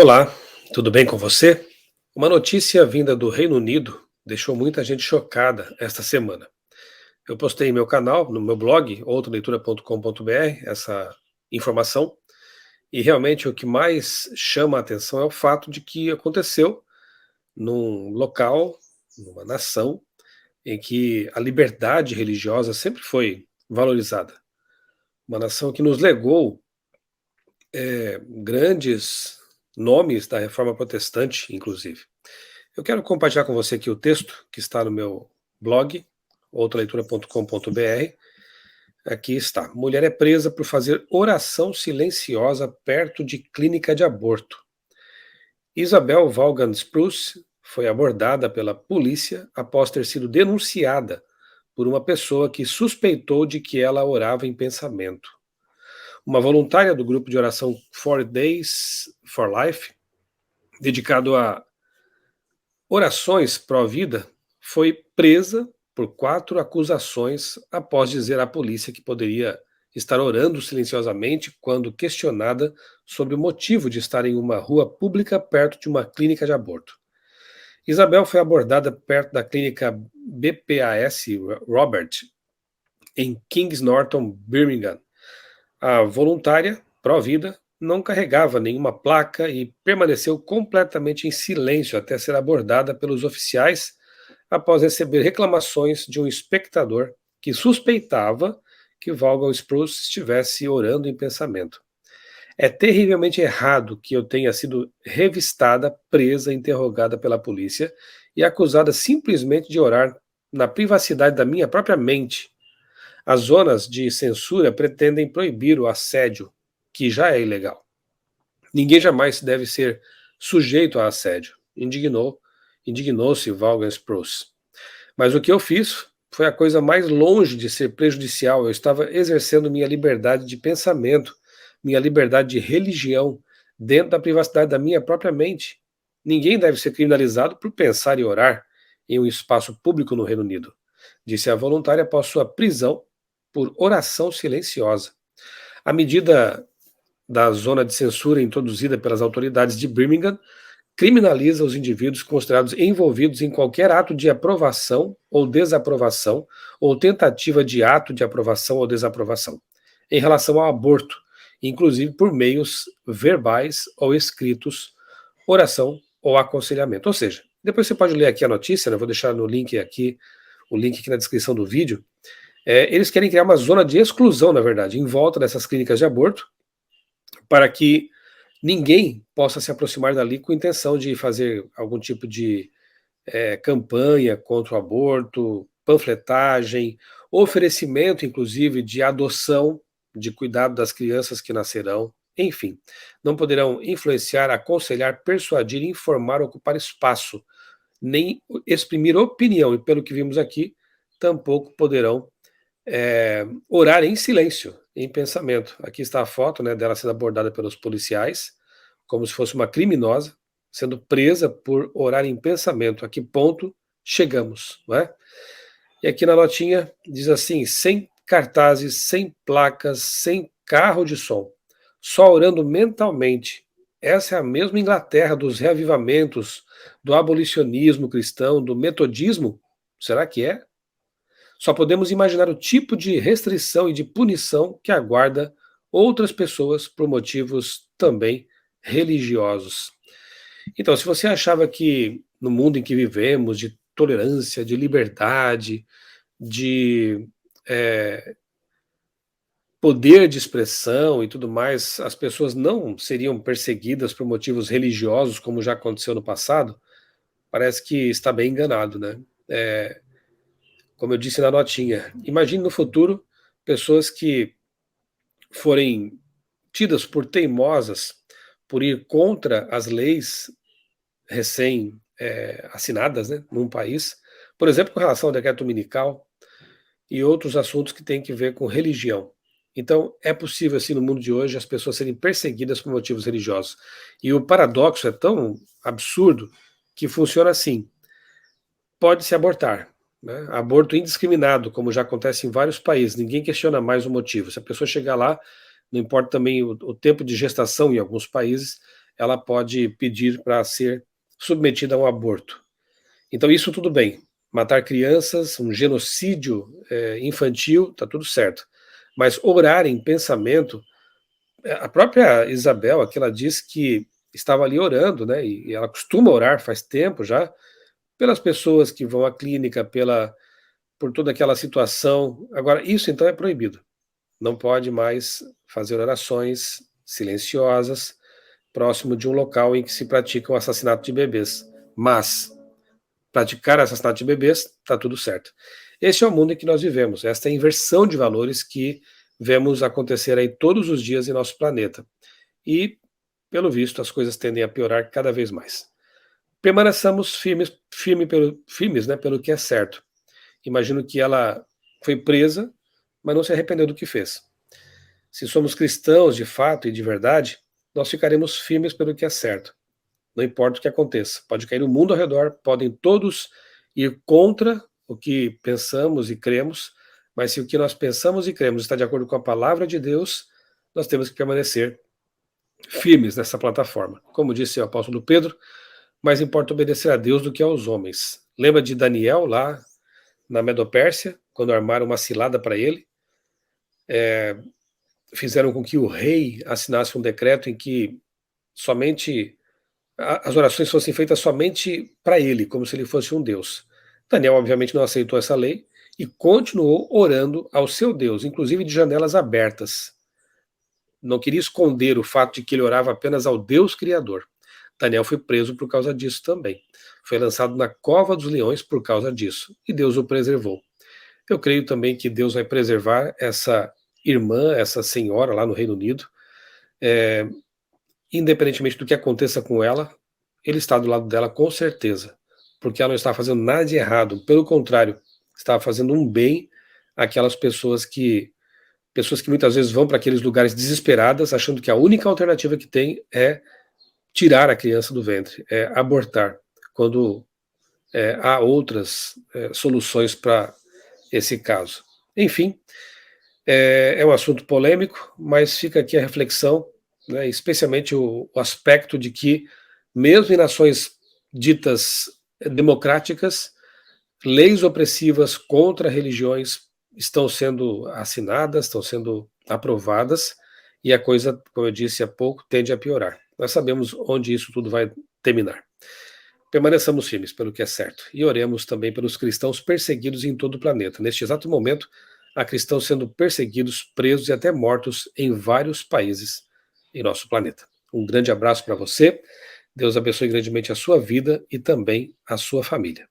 Olá, tudo bem com você? Uma notícia vinda do Reino Unido deixou muita gente chocada esta semana. Eu postei em meu canal, no meu blog, outraleitura.com.br, essa informação, e realmente o que mais chama a atenção é o fato de que aconteceu num local, numa nação, em que a liberdade religiosa sempre foi valorizada. Uma nação que nos legou grandes nomes da reforma protestante, inclusive. Eu quero compartilhar com você aqui o texto que está no meu blog, outraleitura.com.br. Aqui está. Mulher é presa por fazer oração silenciosa perto de clínica de aborto. Isabel Vaughan Spruce foi abordada pela polícia após ter sido denunciada por uma pessoa que suspeitou de que ela orava em pensamento. Uma voluntária do grupo de oração 4 Days for Life, dedicado a orações pró-vida, foi presa por 4 acusações após dizer à polícia que poderia estar orando silenciosamente quando questionada sobre o motivo de estar em uma rua pública perto de uma clínica de aborto. Isabel foi abordada perto da clínica BPAS Robert, em Kings Norton, Birmingham. A voluntária, pró-vida, não carregava nenhuma placa e permaneceu completamente em silêncio até ser abordada pelos oficiais após receber reclamações de um espectador que suspeitava que Vaughan Spruce estivesse orando em pensamento. É terrivelmente errado que eu tenha sido revistada, presa, interrogada pela polícia e acusada simplesmente de orar na privacidade da minha própria mente. As zonas de censura pretendem proibir o assédio, que já é ilegal. Ninguém jamais deve ser sujeito a assédio, indignou-se Vaughan Spruce. Mas o que eu fiz foi a coisa mais longe de ser prejudicial. Eu estava exercendo minha liberdade de pensamento, minha liberdade de religião, dentro da privacidade da minha própria mente. Ninguém deve ser criminalizado por pensar e orar em um espaço público no Reino Unido, disse a voluntária após sua prisão por oração silenciosa. A medida da zona de censura introduzida pelas autoridades de Birmingham criminaliza os indivíduos considerados envolvidos em qualquer ato de aprovação ou desaprovação, ou tentativa de ato de aprovação ou desaprovação, em relação ao aborto, inclusive por meios verbais ou escritos, oração ou aconselhamento. Ou seja, depois você pode ler aqui a notícia, né? Eu vou deixar no link aqui, o link aqui na descrição do vídeo. Eles querem criar uma zona de exclusão, na verdade, em volta dessas clínicas de aborto, para que ninguém possa se aproximar dali com intenção de fazer algum tipo de campanha contra o aborto, panfletagem, oferecimento, inclusive, de adoção, de cuidado das crianças que nascerão, enfim. Não poderão influenciar, aconselhar, persuadir, informar, ocupar espaço, nem exprimir opinião, e pelo que vimos aqui, tampouco poderão orar em silêncio, em pensamento. Aqui está a foto, né, dela sendo abordada pelos policiais, como se fosse uma criminosa, sendo presa por orar em pensamento. A que ponto chegamos, não é? E aqui na notinha diz assim: sem cartazes, sem placas, sem carro de som, só orando mentalmente. Essa é a mesma Inglaterra dos reavivamentos, do abolicionismo cristão, do metodismo? Será que é? Só podemos imaginar o tipo de restrição e de punição que aguarda outras pessoas por motivos também religiosos. Então, se você achava que no mundo em que vivemos, de tolerância, de liberdade, de poder de expressão e tudo mais, as pessoas não seriam perseguidas por motivos religiosos, como já aconteceu no passado, parece que está bem enganado, né? Como eu disse na notinha, imagine no futuro pessoas que forem tidas por teimosas por ir contra as leis recém assinadas, né, num país, por exemplo, com relação ao decreto dominical e outros assuntos que têm que ver com religião. Então, é possível, assim, no mundo de hoje, as pessoas serem perseguidas por motivos religiosos. E o paradoxo é tão absurdo que funciona assim: pode-se abortar, né? Aborto indiscriminado, como já acontece em vários países, ninguém questiona mais o motivo. Se a pessoa chegar lá, não importa também o tempo de gestação em alguns países, ela pode pedir para ser submetida a um aborto. Então isso tudo bem. Matar crianças, um genocídio infantil, está tudo certo. Mas orar em pensamento, a própria Isabel, aqui ela diz que estava ali orando, né? E ela costuma orar faz tempo já, pelas pessoas que vão à clínica, por toda aquela situação. Agora, isso então é proibido. Não pode mais fazer orações silenciosas próximo de um local em que se pratica o assassinato de bebês. Mas praticar assassinato de bebês, está tudo certo. Esse é o mundo em que nós vivemos, esta inversão de valores que vemos acontecer aí todos os dias em nosso planeta. E, pelo visto, as coisas tendem a piorar cada vez mais. Permaneçamos firmes, né, pelo que é certo. Imagino que ela foi presa, mas não se arrependeu do que fez. Se somos cristãos de fato e de verdade, nós ficaremos firmes pelo que é certo. Não importa o que aconteça. Pode cair o mundo ao redor, podem todos ir contra o que pensamos e cremos, mas se o que nós pensamos e cremos está de acordo com a palavra de Deus, nós temos que permanecer firmes nessa plataforma. Como disse o apóstolo Pedro, mais importa obedecer a Deus do que aos homens. Lembra de Daniel lá na Medopérsia, quando armaram uma cilada para ele? Fizeram com que o rei assinasse um decreto em que somente as orações fossem feitas somente para ele, como se ele fosse um Deus. Daniel, obviamente, não aceitou essa lei e continuou orando ao seu Deus, inclusive de janelas abertas. Não queria esconder o fato de que ele orava apenas ao Deus Criador. Daniel foi preso por causa disso também. Foi lançado na cova dos leões por causa disso. E Deus o preservou. Eu creio também que Deus vai preservar essa irmã, essa senhora lá no Reino Unido. Independentemente do que aconteça com ela, ele está do lado dela com certeza, porque ela não está fazendo nada de errado, pelo contrário, está fazendo um bem àquelas pessoas que muitas vezes vão para aqueles lugares desesperadas, achando que a única alternativa que tem é tirar a criança do ventre, é abortar, quando há outras soluções para esse caso. Enfim, é um assunto polêmico, mas fica aqui a reflexão, né, especialmente o aspecto de que, mesmo em nações ditas democráticas, leis opressivas contra religiões estão sendo assinadas, estão sendo aprovadas, e a coisa, como eu disse há pouco, tende a piorar. Nós sabemos onde isso tudo vai terminar. Permaneçamos firmes pelo que é certo e oremos também pelos cristãos perseguidos em todo o planeta. Neste exato momento, há cristãos sendo perseguidos, presos e até mortos em vários países em nosso planeta. Um grande abraço para você. Deus abençoe grandemente a sua vida e também a sua família.